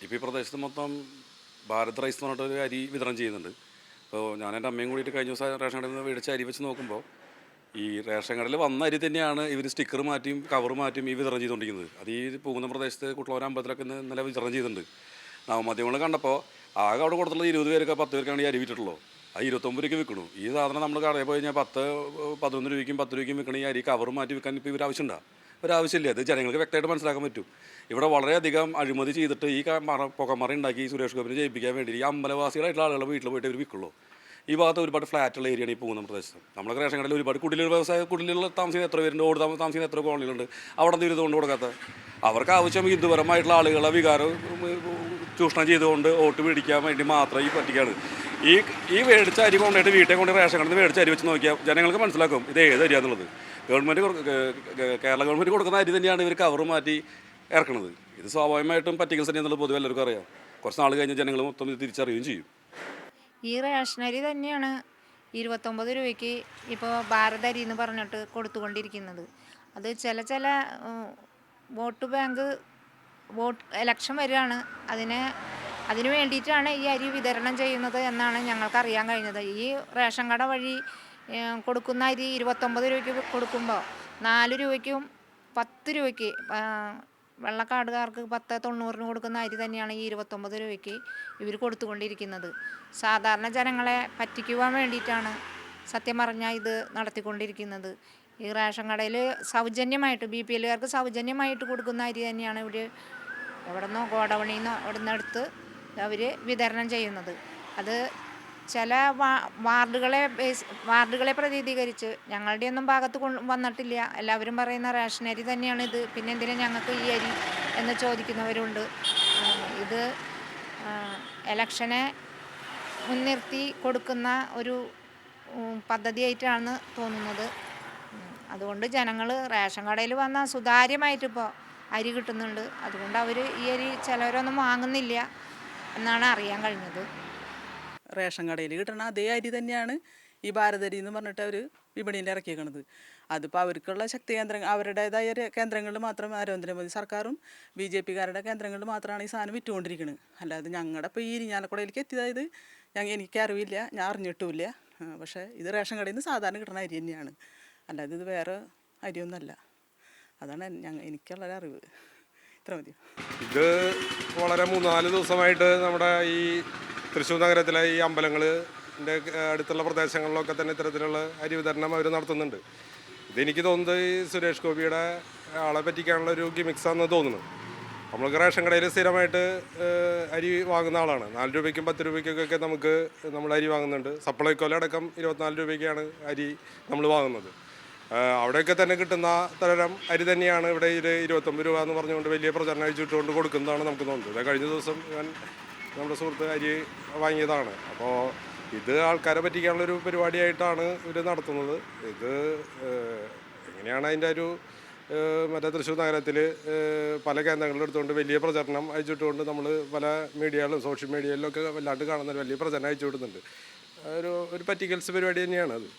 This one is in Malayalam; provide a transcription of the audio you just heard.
ഇപ്പോൾ ഈ പ്രദേശത്ത് മൊത്തം ഭാരത് റൈസ് എന്ന് പറഞ്ഞിട്ടൊരു അരി വിതരണം ചെയ്യുന്നുണ്ട്. അപ്പോൾ ഞാൻ എൻ്റെ അമ്മയും കൂടിയിട്ട് കഴിഞ്ഞ ദിവസം റേഷൻ കടയിൽ നിന്ന് മേടിച്ച അരി വെച്ച് നോക്കുമ്പോൾ ഈ റേഷൻ കടയിൽ വന്ന അരി തന്നെയാണ് ഇവർ സ്റ്റിക്കർ മാറ്റിയും കവർ മാറ്റിയും ഈ വിതരണം ചെയ്തുകൊണ്ടിരിക്കുന്നത്. അത് ഈ പോകുന്ന പ്രദേശത്ത് കുട്ടളൂർ അമ്പലത്തിലൊക്കെ ഇന്നലെ വിതരണം ചെയ്തിട്ടുണ്ട്. നവമാധ്യമങ്ങൾ കണ്ടപ്പോൾ ആകെ അവിടെ കൊടുത്തുള്ളത് 20 പേർക്ക് 10 പേർക്കാണ് ഈ അരി വിറ്റിട്ടുള്ളൂ. അത് 29 രൂപയ്ക്ക് വിൽക്കണു. ഈ സാധനം നമ്മൾ കടയിൽ പോയി കഴിഞ്ഞാൽ 11 രൂപയ്ക്കും 10 രൂപയ്ക്കും വിൽക്കണ ഈ അരി കവർ മാറ്റി വിൽക്കാൻ ഇപ്പോൾ ഇവർ ആവശ്യമുണ്ടോ? ഒരാവശ്യമില്ല. അത് ജനങ്ങൾക്ക് വ്യക്തമായിട്ട് മനസ്സിലാക്കാൻ പറ്റും. ഇവിടെ വളരെയധികം അഴിമതി ചെയ്തിട്ട് ഈ പുകമറ ഉണ്ടാക്കി സുരേഷ് ഗോപിനെ ജയിപ്പിക്കാൻ വേണ്ടി ഈ അമ്പലവാസികളായിട്ടുള്ള ആളുകളുടെ വീട്ടിൽ പോയിട്ട് ഇവർ വിൽക്കുള്ളൂ. ഈ ഭാഗത്ത് ഒരുപാട് ഫ്ലാറ്റുള്ള ഏരിയയാണ് ഈ പോകുന്ന പ്രദേശത്ത്. നമ്മളെ റേഷൻ കടയിൽ ഒരുപാട് കുടിലുകൾ താമസിക്കുന്ന എത്ര പേരുണ്ട്, താമസിക്കുന്ന എത്ര കോളനികളുണ്ട്. അവിടെ നിന്ന് ഇതുകൊണ്ട് കൊടുക്കാത്ത അവർക്ക് ആവശ്യം ഹിന്ദുപരമായിട്ടുള്ള ആളുകളെ വികാരം ചൂഷണം ചെയ്തുകൊണ്ട് വോട്ട് പിടിക്കാൻ വേണ്ടി മാത്രം ഈ പറ്റിക്കാണ്. ഈ മേടിച്ച അരി കൊണ്ടിട്ട് വീട്ടിൽ കൊണ്ട് റേഷൻ കടന്ന് മേടിച്ച അരി വെച്ച് നോക്കിയാൽ ജനങ്ങൾക്ക് മനസ്സിലാക്കും ഇത് ഏത് അരിയാന്നുള്ളത്. കേരള ഗവൺമെൻറ് കൊടുക്കുന്ന അരി തന്നെയാണ് ഇവർ കവർ മാറ്റി ഇറക്കണത്. ഇത് സ്വാഭാവികമായിട്ടും പറ്റിക്കൽ തന്നെയാണെന്നുള്ളത് പൊതുവെ എല്ലാവർക്കും അറിയാം. കുറച്ച് നാൾ കഴിഞ്ഞ് ജനങ്ങൾ മൊത്തം ഇത് തിരിച്ചറിയുകയും ചെയ്യും. ഈ റേഷനരി തന്നെയാണ് 29 രൂപയ്ക്ക് ഇപ്പോൾ ഭാരത് അരി എന്ന് പറഞ്ഞിട്ട് കൊടുത്തുകൊണ്ടിരിക്കുന്നത്. അത് ചില വോട്ട് ബാങ്ക് ഇലക്ഷൻ വരികയാണ്, അതിന് വേണ്ടിയിട്ടാണ് ഈ അരി വിതരണം ചെയ്യുന്നത് എന്നാണ് ഞങ്ങൾക്ക് അറിയാൻ കഴിഞ്ഞത്. ഈ റേഷൻ കട വഴി കൊടുക്കുന്ന അരി 29 രൂപയ്ക്ക് കൊടുക്കുമ്പോൾ 4 രൂപയ്ക്കും 10 രൂപയ്ക്ക് വെള്ളക്കാടുകാർക്ക് 10.90 കൊടുക്കുന്ന അരി തന്നെയാണ് ഈ 29 രൂപയ്ക്ക് ഇവർ കൊടുത്തുകൊണ്ടിരിക്കുന്നത്. സാധാരണ ജനങ്ങളെ പറ്റിക്കുവാൻ വേണ്ടിയിട്ടാണ് സത്യം പറഞ്ഞാൽ ഇത് നടത്തിക്കൊണ്ടിരിക്കുന്നത്. ഈ റേഷൻ കടയിൽ സൗജന്യമായിട്ട് BPLകാർക്ക് സൗജന്യമായിട്ട് കൊടുക്കുന്ന അരി തന്നെയാണ് ഇവർ എവിടെ നിന്നോ ഗോഡൗണിൽ നിന്നോ അവിടെ നിന്ന് എടുത്ത് അവർ വിതരണം ചെയ്യുന്നത്. അത് ചില വാർഡുകളെ പ്രതിനിധീകരിച്ച് ഞങ്ങളുടെ ഒന്നും ഭാഗത്ത് വന്നിട്ടില്ല. എല്ലാവരും പറയുന്ന റേഷൻ അരി തന്നെയാണ് ഇത്, പിന്നെ എന്തിനാ ഞങ്ങൾക്ക് ഈ അരി എന്ന് ചോദിക്കുന്നവരുണ്ട്. ഇത് ഇലക്ഷനെ മുൻനിർത്തി കൊടുക്കുന്ന ഒരു പദ്ധതിയായിട്ടാണ് തോന്നുന്നത്. അതുകൊണ്ട് ജനങ്ങൾ റേഷൻ കടയിൽ വന്നാൽ സുതാര്യമായിട്ടിപ്പോൾ അരി കിട്ടുന്നുണ്ട്. അതുകൊണ്ട് അവർ ഈ അരി ചിലവരൊന്നും വാങ്ങുന്നില്ല എന്നാണ് അറിയാൻ കഴിഞ്ഞത്. റേഷൻ കടയിൽ കിട്ടണ അതേ അരി തന്നെയാണ് ഈ ഭാരതരി എന്ന് പറഞ്ഞിട്ട് അവർ വിപണിയിൽ ഇറക്കിയേക്കണത്. അതിപ്പോൾ അവർക്കുള്ള ശക്തി കേന്ദ്രങ്ങൾ അവരുടേതായ കേന്ദ്രങ്ങളിൽ മാത്രം നരേന്ദ്രമോദി സർക്കാരും BJPക്കാരുടെ കേന്ദ്രങ്ങളിൽ മാത്രമാണ് ഈ സാധനം വിറ്റുകൊണ്ടിരിക്കുന്നത്. അല്ലാതെ ഞങ്ങളുടെ ഇപ്പോൾ ഈ ഇരിഞ്ഞാലക്കുടയിലേക്ക് എത്തിയതായത് എനിക്കറിവില്ല, ഞാൻ അറിഞ്ഞിട്ടുമില്ല. പക്ഷേ ഇത് റേഷൻ കടയിൽ നിന്ന് സാധാരണ കിട്ടുന്ന അരി തന്നെയാണ്, അല്ലാതെ ഇത് വേറെ അരിയൊന്നുമല്ല. അതാണ് എനിക്കുള്ളൊരറിവ്. ഇത്ര മതി. ഇത് വളരെ 3-4 ദിവസമായിട്ട് നമ്മുടെ ഈ തൃശ്ശൂർ നഗരത്തിലെ ഈ അമ്പലങ്ങളുടെ അടുത്തുള്ള പ്രദേശങ്ങളിലൊക്കെ തന്നെ ഇത്തരത്തിലുള്ള അരി വിതരണം അവർ നടത്തുന്നുണ്ട്. ഇതെനിക്ക് തോന്നുന്നത് ഈ സുരേഷ് ഗോപിയുടെ ആളെ പറ്റിക്കാനുള്ള ഒരു ഗിമിക്സാണെന്ന് തോന്നുന്നു. നമ്മൾക്ക് റേഷൻ കടയിൽ സ്ഥിരമായിട്ട് അരി വാങ്ങുന്ന ആളാണ്. 4 രൂപയ്ക്കും 10 രൂപയ്ക്കൊക്കെ നമ്മൾ അരി വാങ്ങുന്നുണ്ട്. സപ്ലൈക്കോലടക്കം 24 രൂപയ്ക്കാണ് അരി നമ്മൾ വാങ്ങുന്നത്. അവിടെയൊക്കെ തന്നെ കിട്ടുന്ന തരം അരി തന്നെയാണ് ഇവിടെ ഇത് 29 രൂപ എന്ന് പറഞ്ഞുകൊണ്ട് വലിയ പ്രചരണം അഴിച്ചിട്ടുകൊണ്ട് കൊടുക്കുന്നതാണ് നമുക്ക് തോന്നുന്നത്. കഴിഞ്ഞ ദിവസം ഞാൻ നമ്മുടെ സുഹൃത്ത് അരി വാങ്ങിയതാണ്. അപ്പോൾ ഇത് ആൾക്കാരെ പറ്റിക്കാനുള്ളൊരു പരിപാടിയായിട്ടാണ് ഇവർ നടത്തുന്നത്. ഇത് എങ്ങനെയാണ് അതിൻ്റെ ഒരു മറ്റേ തൃശ്ശൂർ നഗരത്തിൽ പല കേന്ദ്രങ്ങളും എടുത്തുകൊണ്ട് വലിയ പ്രചരണം അയച്ചിട്ടുകൊണ്ട് നമ്മൾ പല മീഡിയകളിലും സോഷ്യൽ മീഡിയയിലൊക്കെ വല്ലാണ്ട് കാണുന്ന വലിയ പ്രചരണം അയച്ചു വിടുന്നുണ്ട്. ഒരു പറ്റിക്കൽസ് പരിപാടി തന്നെയാണ് അത്.